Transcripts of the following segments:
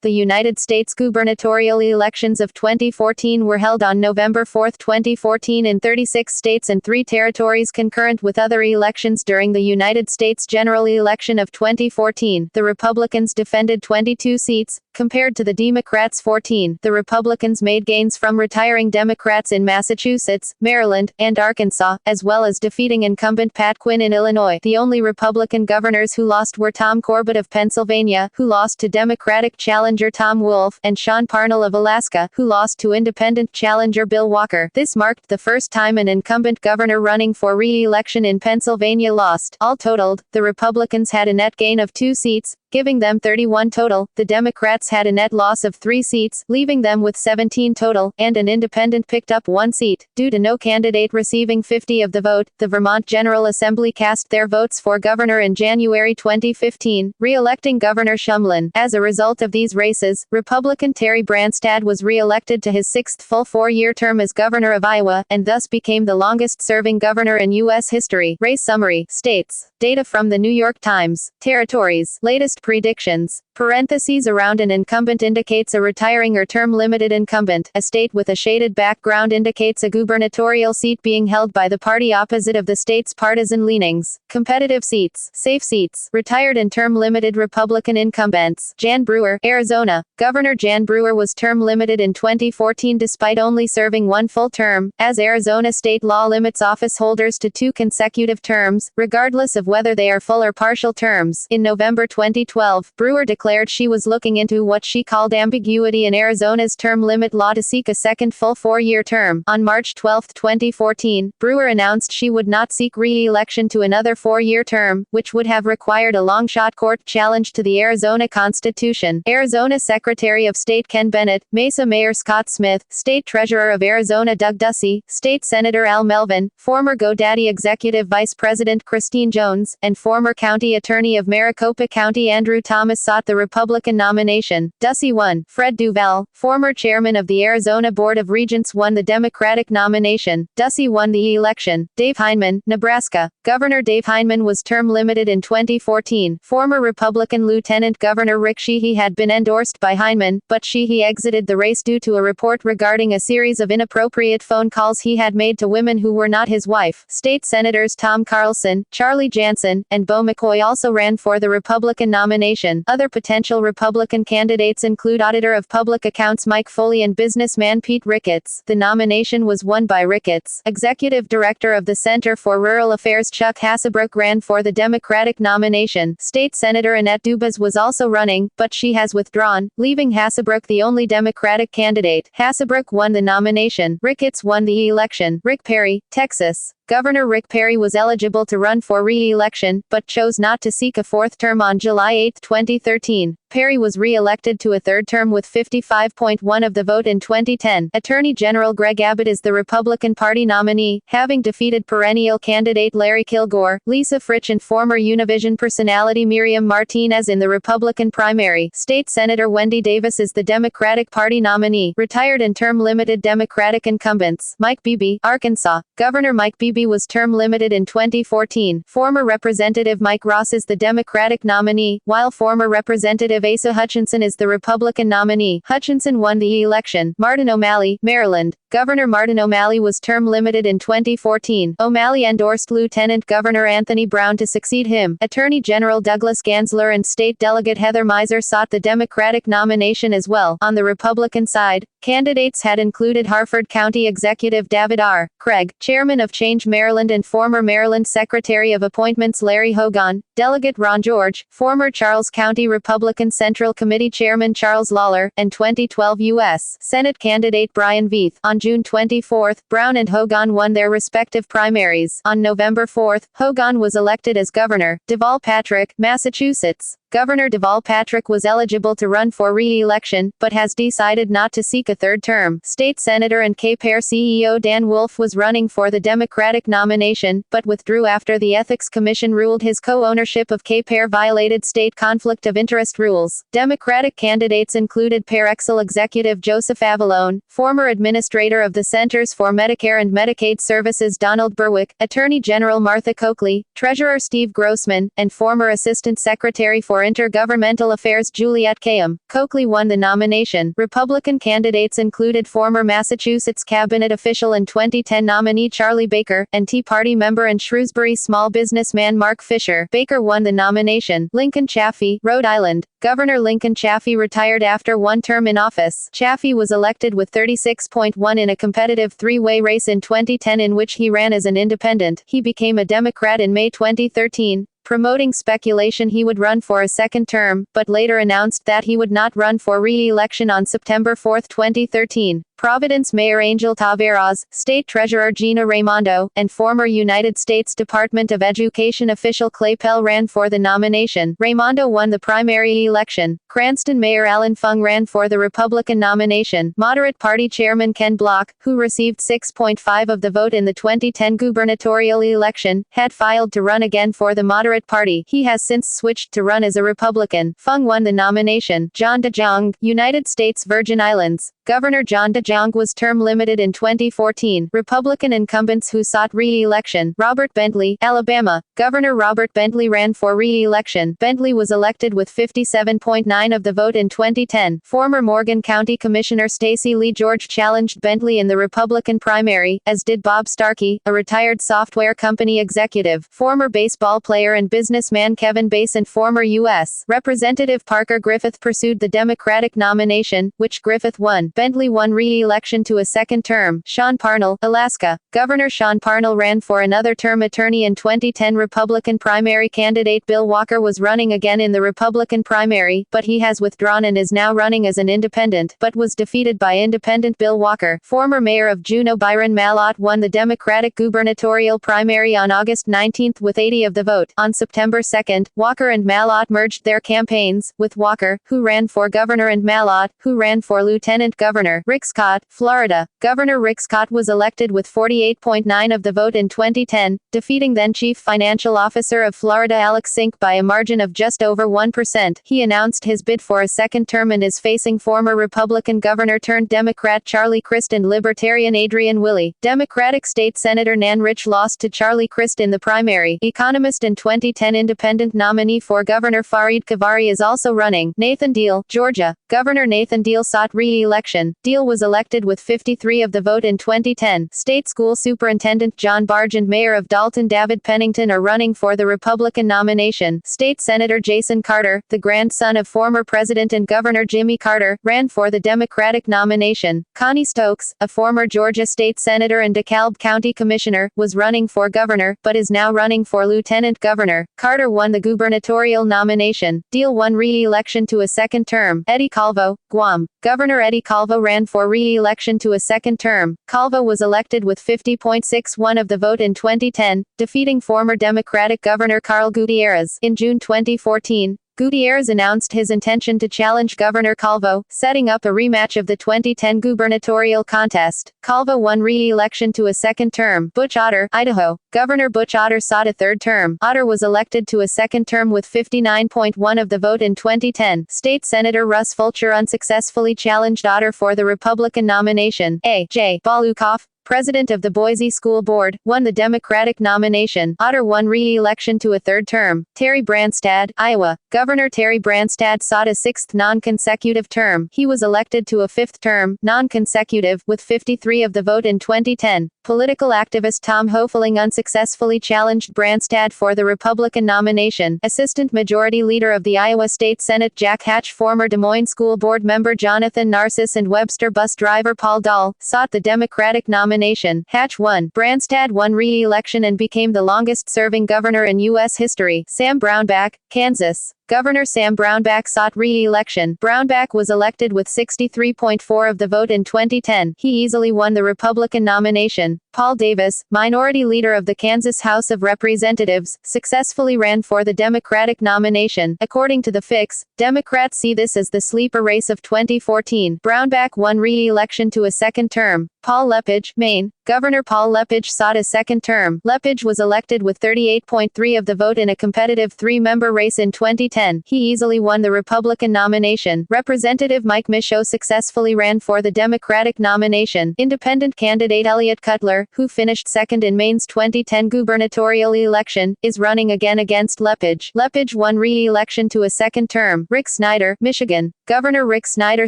The United States gubernatorial elections of 2014 were held on November 4, 2014 in 36 states and 3 territories concurrent with other elections during the United States general election of 2014. The Republicans defended 22 seats, compared to the Democrats' 14. The Republicans made gains from retiring Democrats in Massachusetts, Maryland, and Arkansas, as well as defeating incumbent Pat Quinn in Illinois. The only Republican governors who lost were Tom Corbett of Pennsylvania, who lost to Democratic challenger Tom Wolf, and Sean Parnell of Alaska, who lost to independent challenger Bill Walker. This marked the first time an incumbent governor running for re-election in Pennsylvania lost. All totaled, the Republicans had a net gain of 2 seats, giving them 31 total. The Democrats had a net loss of 3 seats, leaving them with 17 total, and an independent picked up 1 seat. Due to no candidate receiving 50 of the vote, the Vermont General Assembly cast their votes for governor in January 2015, re-electing Governor Shumlin. As a result of these races, Republican Terry Branstad was re-elected to his 6th full 4-year term as governor of Iowa, and thus became the longest-serving governor in U.S. history. Race summary. States. Data from the New York Times. Territories. Latest predictions. Parentheses around an incumbent indicates a retiring or term-limited incumbent. A state with a shaded background indicates a gubernatorial seat being held by the party opposite of the state's partisan leanings. Competitive seats. Safe seats. Retired and term-limited Republican incumbents. Jan Brewer, Arizona. Governor Jan Brewer was term-limited in 2014 despite only serving 1 full term, as Arizona state law limits office holders to 2 consecutive terms, regardless of whether they are full or partial terms. In November 2012, Brewer declared she was looking into what she called ambiguity in Arizona's term limit law to seek a second full 4-year term. On March 12, 2014, Brewer announced she would not seek re-election to another 4-year term, which would have required a long-shot court challenge to the Arizona Constitution. Arizona Secretary of State Ken Bennett, Mesa Mayor Scott Smith, State Treasurer of Arizona Doug Ducey, State Senator Al Melvin, former GoDaddy Executive Vice President Christine Jones, and former County Attorney of Maricopa County Andrew Thomas sought the Republican nomination. Ducey won. Fred Duval, former chairman of the Arizona Board of Regents, won the Democratic nomination. Ducey won the election. Dave Heineman, Nebraska. Governor Dave Heineman was term-limited in 2014. Former Republican Lieutenant Governor Rick Sheehy had been endorsed by Heineman, but Sheehy exited the race due to a report regarding a series of inappropriate phone calls he had made to women who were not his wife. State Senators Tom Carlson, Charlie Jansen, and Bo McCoy also ran for the Republican nomination. Other potential Republican candidates include Auditor of Public Accounts Mike Foley and businessman Pete Ricketts. The nomination was won by Ricketts. Executive Director of the Center for Rural Affairs Chuck Hasselbrook ran for the Democratic nomination. State Senator Annette Dubas was also running, but she has withdrawn, leaving Hasselbrook the only Democratic candidate. Hasselbrook won the nomination. Ricketts won the election. Rick Perry, Texas. Governor Rick Perry was eligible to run for re-election, but chose not to seek a 4th term on July 8, 2013. Perry was re-elected to a 3rd term with 55.1% of the vote in 2010. Attorney General Greg Abbott is the Republican Party nominee, having defeated perennial candidate Larry Kilgore, Lisa Fritsch and former Univision personality Miriam Martinez in the Republican primary. State Senator Wendy Davis is the Democratic Party nominee. Retired and term-limited Democratic incumbents. Mike Beebe, Arkansas. Governor Mike Beebe was term-limited in 2014. Former Representative Mike Ross is the Democratic nominee, while former Representative Asa Hutchinson is the Republican nominee. Hutchinson won the election. Martin O'Malley, Maryland. Governor Martin O'Malley was term-limited in 2014. O'Malley endorsed Lieutenant Governor Anthony Brown to succeed him. Attorney General Douglas Gansler and State Delegate Heather Miser sought the Democratic nomination as well. On the Republican side, candidates had included Harford County Executive David R. Craig, Chairman of Change Maryland and former Maryland Secretary of Appointments Larry Hogan, Delegate Ron George, former Charles County Republican Central Committee Chairman Charles Lawler, and 2012 U.S. Senate candidate Brian Veith. On June 24, Brown and Hogan won their respective primaries. On November 4, Hogan was elected as governor. Deval Patrick, Massachusetts. Governor Deval Patrick was eligible to run for re-election, but has decided not to seek a 3rd term. State Senator and KPAR CEO Dan Wolf was running for the Democratic nomination, but withdrew after the Ethics Commission ruled his co-ownership of KPAR violated state conflict of interest rules. Democratic candidates included Parexel executive Joseph Avalone, former administrator of the Centers for Medicare and Medicaid Services Donald Berwick, Attorney General Martha Coakley, Treasurer Steve Grossman, and former Assistant Secretary for for Intergovernmental Affairs Juliette Kayyem. Coakley won the nomination. Republican candidates included former Massachusetts cabinet official and 2010 nominee Charlie Baker, and Tea Party member and Shrewsbury small businessman Mark Fisher. Baker won the nomination. Lincoln Chafee, Rhode Island. Governor Lincoln Chafee retired after one term in office. Chafee was elected with 36.1 in a competitive three-way race in 2010 in which he ran as an independent. He became a Democrat in May 2013, promoting speculation he would run for a second term, but later announced that he would not run for re-election on September 4, 2013. Providence Mayor Angel Taveras, State Treasurer Gina Raimondo, and former United States Department of Education official Clay Pell ran for the nomination. Raimondo won the primary election. Cranston Mayor Alan Fung ran for the Republican nomination. Moderate Party Chairman Ken Block, who received 6.5% of the vote in the 2010 gubernatorial election, had filed to run again for the Moderate Party. He has since switched to run as a Republican. Fung won the nomination. John DeJong, United States Virgin Islands. Governor John DeJong was term limited in 2014. Republican incumbents who sought re-election. Robert Bentley, Alabama. Governor Robert Bentley ran for re-election. Bentley was elected with 57.9% of the vote in 2010. Former Morgan County Commissioner Stacey Lee George challenged Bentley in the Republican primary, as did Bob Starkey, a retired software company executive. Former baseball player and businessman Kevin Bass and former U.S. Representative Parker Griffith pursued the Democratic nomination, which Griffith won. Bentley won re-election to a second term. Sean Parnell, Alaska. Governor Sean Parnell ran for another term. Attorney in 2010 Republican primary candidate Bill Walker was running again in the Republican primary, but he has withdrawn and is now running as an independent, but was defeated by independent Bill Walker. Former mayor of Juneau Byron Mallott won the Democratic gubernatorial primary on August 19 with 80% of the vote. On September 2, Walker and Mallott merged their campaigns, with Walker, who ran for governor, and Mallott, who ran for lieutenant governor. Rick Scott, Florida. Governor Rick Scott was elected with 48.9% of the vote in 2010, defeating then Chief Financial Officer of Florida Alex Sink by a margin of just over 1%. He announced his bid for a second term and is facing former Republican governor turned Democrat Charlie Crist and Libertarian Adrian Willey. Democratic State Senator Nan Rich lost to Charlie Crist in the primary. Economist and 2010 independent nominee for governor Fareed Kavari is also running. Nathan Deal, Georgia. Governor Nathan Deal sought re-election. Deal was elected with 53% of the vote in 2010. State School Superintendent John Barge and Mayor of Dalton David Pennington are running for the Republican nomination. State Senator Jason Carter, the grandson of former President and Governor Jimmy Carter, ran for the Democratic nomination. Connie Stokes, a former Georgia State Senator and DeKalb County Commissioner, was running for governor, but is now running for lieutenant governor. Carter won the gubernatorial nomination. Deal won re-election to a second term. Eddie Calvo, Guam. Governor Eddie Calvo ran for re-election to a second term. Calvo was elected with 50.61% of the vote in 2010, defeating former Democratic Governor Carl Gutierrez. In June 2014, Gutierrez announced his intention to challenge Governor Calvo, setting up a rematch of the 2010 gubernatorial contest. Calvo won re-election to a second term. Butch Otter, Idaho. Governor Butch Otter sought a third term. Otter was elected to a second term with 59.1% of the vote in 2010. State Senator Russ Fulcher unsuccessfully challenged Otter for the Republican nomination. A.J. Balukoff, president of the Boise School Board, won the Democratic nomination. Otter won re-election to a third term. Terry Branstad, Iowa. Governor Terry Branstad sought a sixth non-consecutive term. He was elected to a fifth term, non-consecutive, with 53% of the vote in 2010. Political activist Tom Hofeling unsuccessfully challenged Branstad for the Republican nomination. Assistant Majority Leader of the Iowa State Senate Jack Hatch, former Des Moines School Board member Jonathan Narcisse and Webster bus driver Paul Dahl, sought the Democratic nomination. Hatch won. Branstad won re-election and became the longest-serving governor in U.S. history. Sam Brownback, Kansas. Governor Sam Brownback sought re-election. Brownback was elected with 63.4% of the vote in 2010. He easily won the Republican nomination. Paul Davis, minority leader of the Kansas House of Representatives, successfully ran for the Democratic nomination. According to The Fix, Democrats see this as the sleeper race of 2014. Brownback won re-election to a second term. Paul Lepage, Maine. Governor Paul Lepage sought a second term. Lepage was elected with 38.3% of the vote in a competitive three-member race in 2010. He easily won the Republican nomination. Representative Mike Michaud successfully ran for the Democratic nomination. Independent candidate Elliot Cutler, Snyder, who finished second in Maine's 2010 gubernatorial election, is running again against Lepage. Lepage won re-election to a second term. Rick Snyder, Michigan. Governor Rick Snyder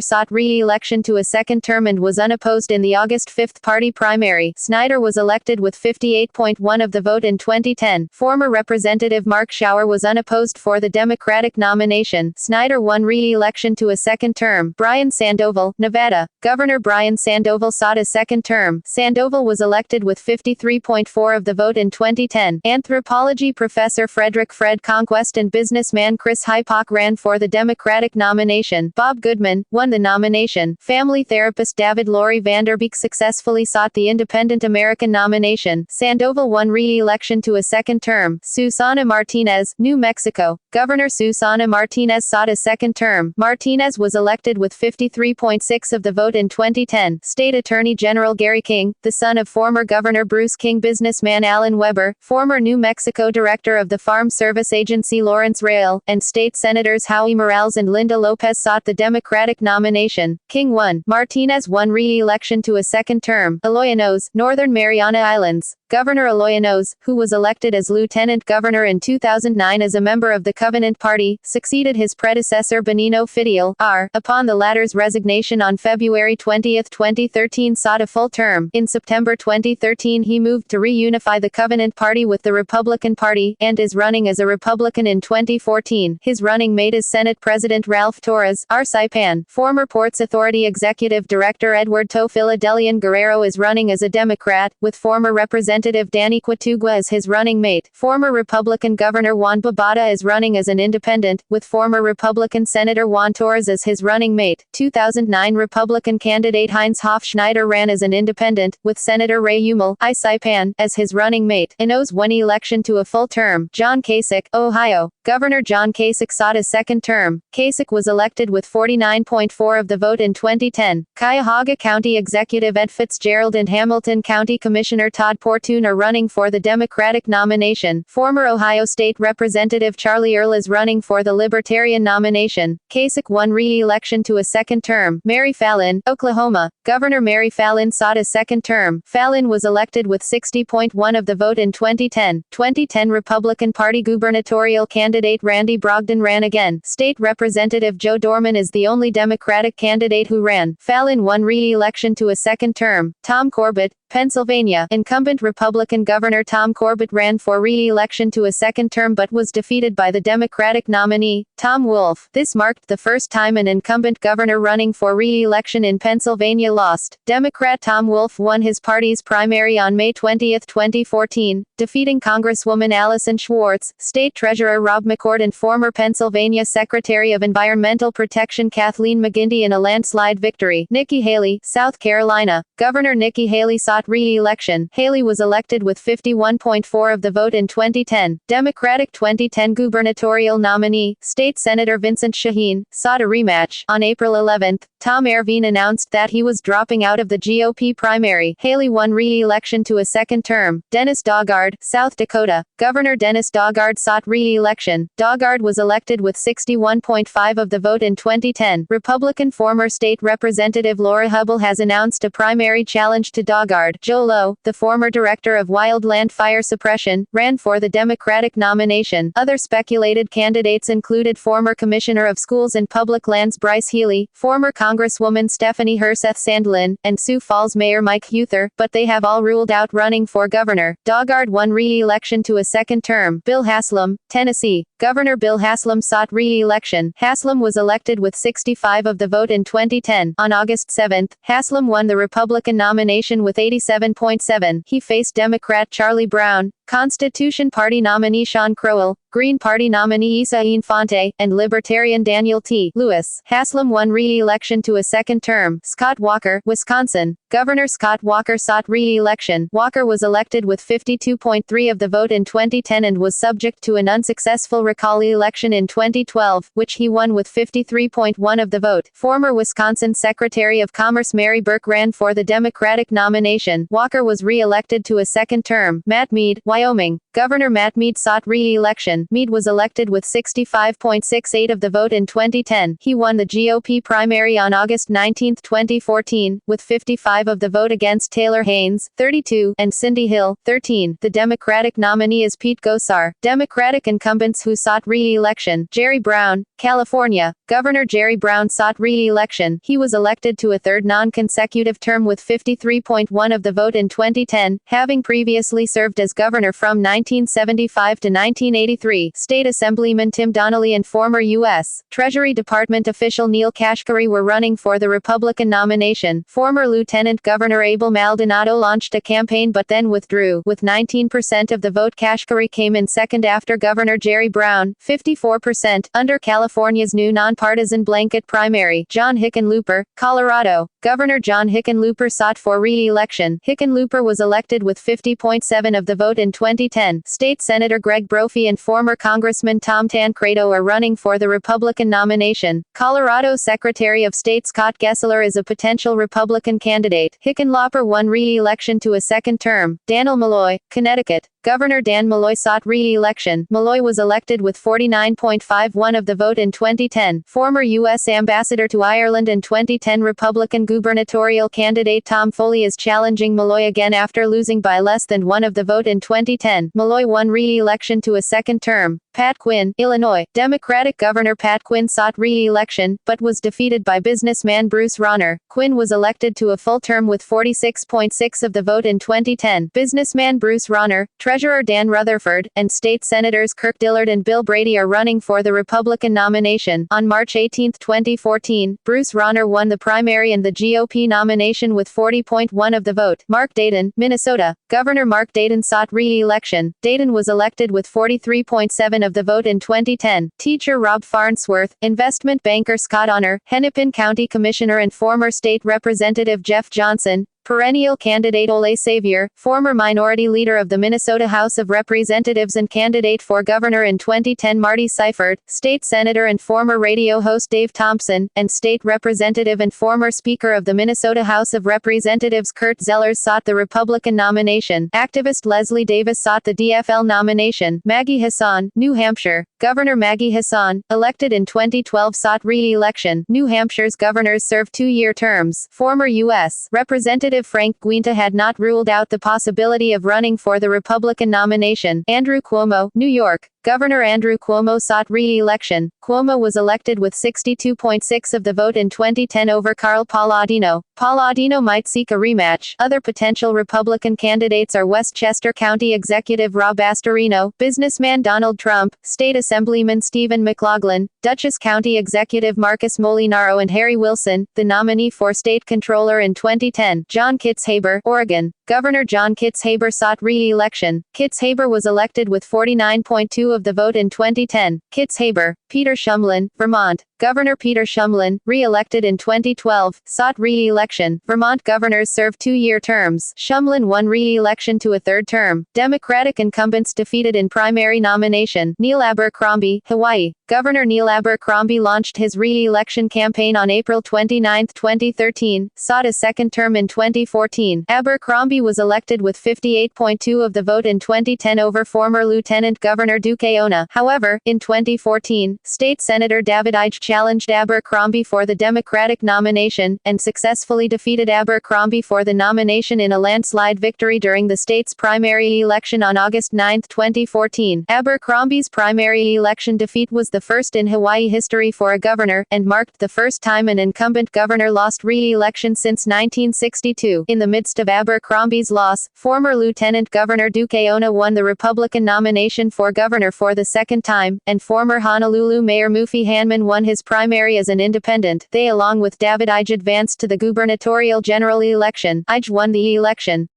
sought re-election to a second term and was unopposed in the August 5th party primary. Snyder was elected with 58.1% of the vote in 2010. Former Representative Mark Schauer was unopposed for the Democratic nomination. Snyder won re-election to a second term. Brian Sandoval, Nevada. Governor Brian Sandoval sought a second term. Sandoval was elected with 53.4% of the vote in 2010. Anthropology professor Frederick Fred Conquest and businessman Chris Hypock ran for the Democratic nomination. Bob Goodman won the nomination. Family therapist David Laurie Vanderbeek successfully sought the Independent American nomination. Sandoval won re-election to a second term. Susana Martinez, New Mexico. Governor Susana Martinez sought a second term. Martinez was elected with 53.6% of the vote in 2010. State Attorney General Gary King, the son of former Governor Bruce King, businessman Alan Weber, former New Mexico Director of the Farm Service Agency Lawrence Rail, and state senators Howie Morales and Linda Lopez sought the Democratic nomination. King won. Martinez won re-election to a second term. Iloyanos, Northern Mariana Islands. Governor Iloyanos, who was elected as lieutenant governor in 2009 as a member of the Covenant Party, succeeded his predecessor Benigno Fidel R. upon the latter's resignation on February 20, 2013, sought a full term. In September 2013 he moved to reunify the Covenant Party with the Republican Party, and is running as a Republican in 2014. His running mate is Senate President Ralph Torres R. Saipan. Former Ports Authority Executive Director Edward Toe Philadelphian Guerrero is running as a Democrat, with former Representative Danny Quatugua as his running mate. Former Republican Governor Juan Babada is running as an independent, with former Republican Senator Juan Torres as his running mate. 2009 Republican candidate Heinz Hofschneider ran as an independent, with Senator Ray Umel I. Saipan as his running mate. Inos won election to a full term. John Kasich, Ohio. Governor John Kasich sought a second term. Kasich was elected with 49.4% of the vote in 2010. Cuyahoga County Executive Ed Fitzgerald and Hamilton County Commissioner Todd Portune are running for the Democratic nomination. Former Ohio State Representative Charlie Earl is running for the Libertarian nomination. Kasich won re-election to a second term. Mary Fallin, Oklahoma. Governor Mary Fallin sought a second term. Fallin was elected with 60.1% of the vote in 2010. 2010 Republican Party gubernatorial candidate Randy Brogdon ran again. State Representative Joe Dorman is the only Democratic candidate who ran. Fallin won re-election to a second term. Tom Corbett, Pennsylvania. Incumbent Republican Governor Tom Corbett ran for re-election to a second term but was defeated by the Democratic nominee, Tom Wolf. This marked the first time an incumbent governor running for re-election in Pennsylvania lost. Democrat Tom Wolf won his party's primary on May 20, 2014, defeating Congresswoman Allison Schwartz, State Treasurer Rob McCord and former Pennsylvania Secretary of Environmental Protection Kathleen McGinty in a landslide victory. Nikki Haley, South Carolina. Governor Nikki Haley sought re-election. Haley was elected with 51.4% of the vote in 2010. Democratic 2010 gubernatorial nominee, State Senator Vincent Shaheen, sought a rematch. On April 11, Tom Ervin announced that he was dropping out of the GOP primary. Haley won re-election to a second term. Dennis Daugaard, South Dakota. Governor Dennis Daugaard sought re-election. Daugaard was elected with 61.5% of the vote in 2010. Republican former state representative Laura Hubble has announced a primary challenge to Daugaard. Joe Lowe, the former director of wildland fire suppression, ran for the Democratic nomination. Other speculated candidates included former Commissioner of Schools and Public Lands Bryce Healy, former Congresswoman Stephanie Herseth Sandlin, and Sioux Falls Mayor Mike Huther, but they have all ruled out running for governor. Daugaard won re-election to a second term. Bill Haslam, Tennessee. Governor Bill Haslam sought re-election. Haslam was elected with 65% of the vote in 2010. On August 7, Haslam won the Republican nomination with 87.7%. He faced Democrat Charlie Brown, Constitution Party nominee Sean Crowell, Green Party nominee Isa Infante, and Libertarian Daniel T. Lewis. Haslam won re-election to a second term. Scott Walker, Wisconsin. Governor Scott Walker sought re-election. Walker was elected with 52.3% of the vote in 2010 and was subject to an unsuccessful recall election in 2012, which he won with 53.1% of the vote. Former Wisconsin Secretary of Commerce Mary Burke ran for the Democratic nomination. Walker was re-elected to a second term. Matt Mead, Wyoming. Governor Matt Mead sought re-election. Mead was elected with 65.68% of the vote in 2010. He won the GOP primary on August 19, 2014, with 55% of the vote against Taylor Haynes, 32%, and Cindy Hill, 13%. The Democratic nominee is Pete Gosar. Democratic incumbents who sought re-election. Jerry Brown, California. Governor Jerry Brown sought re-election. He was elected to a third non-consecutive term with 53.1% of the vote in 2010, having previously served as governor from 1975 to 1983. State Assemblyman Tim Donnelly and former U.S. Treasury Department official Neil Kashkari were running for the Republican nomination. Former Lieutenant Governor Abel Maldonado launched a campaign but then withdrew. With 19% of the vote, Kashkari came in second after Governor Jerry Brown, 54%, under California's new nonpartisan blanket primary. John Hickenlooper, Colorado. Governor John Hickenlooper sought for re-election. Hickenlooper was elected with 50.7% of the vote in 2010. State Senator Greg Brophy and former Congressman Tom Tancredo are running for the Republican nomination. Colorado Secretary of State Scott Gessler is a potential Republican candidate. Hickenlooper won re-election to a second term. Dannel Malloy, Connecticut. Governor Dan Malloy sought re-election. Malloy was elected with 49.51% of the vote in 2010. Former U.S. Ambassador to Ireland and 2010 Republican gubernatorial candidate Tom Foley is challenging Malloy again after losing by less than 1% of the vote in 2010. Malloy won re-election to a second term. Pat Quinn, Illinois. Democratic Governor Pat Quinn sought re-election, but was defeated by businessman Bruce Rauner. Quinn was elected to a full term with 46.6% of the vote in 2010. Businessman Bruce Rauner, Treasurer Dan Rutherford, and state senators Kirk Dillard and Bill Brady are running for the Republican nomination. On March 18, 2014, Bruce Rauner won the primary and the GOP nomination with 40.1% of the vote. Mark Dayton, Minnesota. Governor Mark Dayton sought re-election. Dayton was elected with 43.7% of the vote in 2010. Teacher Rob Farnsworth, investment banker Scott Honor, Hennepin County Commissioner and former state representative Jeff Johnson, perennial candidate Ole Savior, former minority leader of the Minnesota House of Representatives and candidate for governor in 2010 Marty Seifert, state senator and former radio host Dave Thompson, and state representative and former speaker of the Minnesota House of Representatives Kurt Zellers sought the Republican nomination. Activist Leslie Davis sought the DFL nomination. Maggie Hassan, New Hampshire. Governor Maggie Hassan, elected in 2012, sought re-election. New Hampshire's governors serve 2-year terms. Former U.S. Representative Frank Guinta had not ruled out the possibility of running for the Republican nomination. Andrew Cuomo, New York. Governor Andrew Cuomo sought re-election. Cuomo was elected with 62.6% of the vote in 2010 over Carl Palladino. Palladino might seek a rematch. Other potential Republican candidates are Westchester County Executive Rob Astorino, businessman Donald Trump, State Assemblyman Stephen McLaughlin, Dutchess County Executive Marcus Molinaro and Harry Wilson, the nominee for State Controller in 2010. John Kitzhaber, Oregon. Governor John Kitzhaber sought re-election. Kitzhaber was elected with 49.2% of the vote in 2010. Kitzhaber, Peter Shumlin, Vermont. Governor Peter Shumlin, re-elected in 2012, sought re-election. Vermont governors serve 2-year terms. Shumlin won re-election to a third term. Democratic incumbents defeated in primary nomination. Neil Abercrombie, Hawaii. Governor Neil Abercrombie launched his re-election campaign on April 29, 2013, sought a second term in 2014. Abercrombie was elected with 58.2% of the vote in 2010 over former Lieutenant Governor Duke Aona. However, in 2014, State Senator David Ige challenged Abercrombie for the Democratic nomination, and successfully defeated Abercrombie for the nomination in a landslide victory during the state's primary election on August 9, 2014. Abercrombie's primary election defeat was the first in Hawaii history for a governor, and marked the first time an incumbent governor lost re-election since 1962. In the midst of Abercrombie's loss, former Lieutenant Governor Duke Aona won the Republican nomination for governor for the second time, and former Honolulu Mayor Mufi Hanman won his primary as an independent. They, along with David Ige, advanced to the gubernatorial general election. Ige won the election.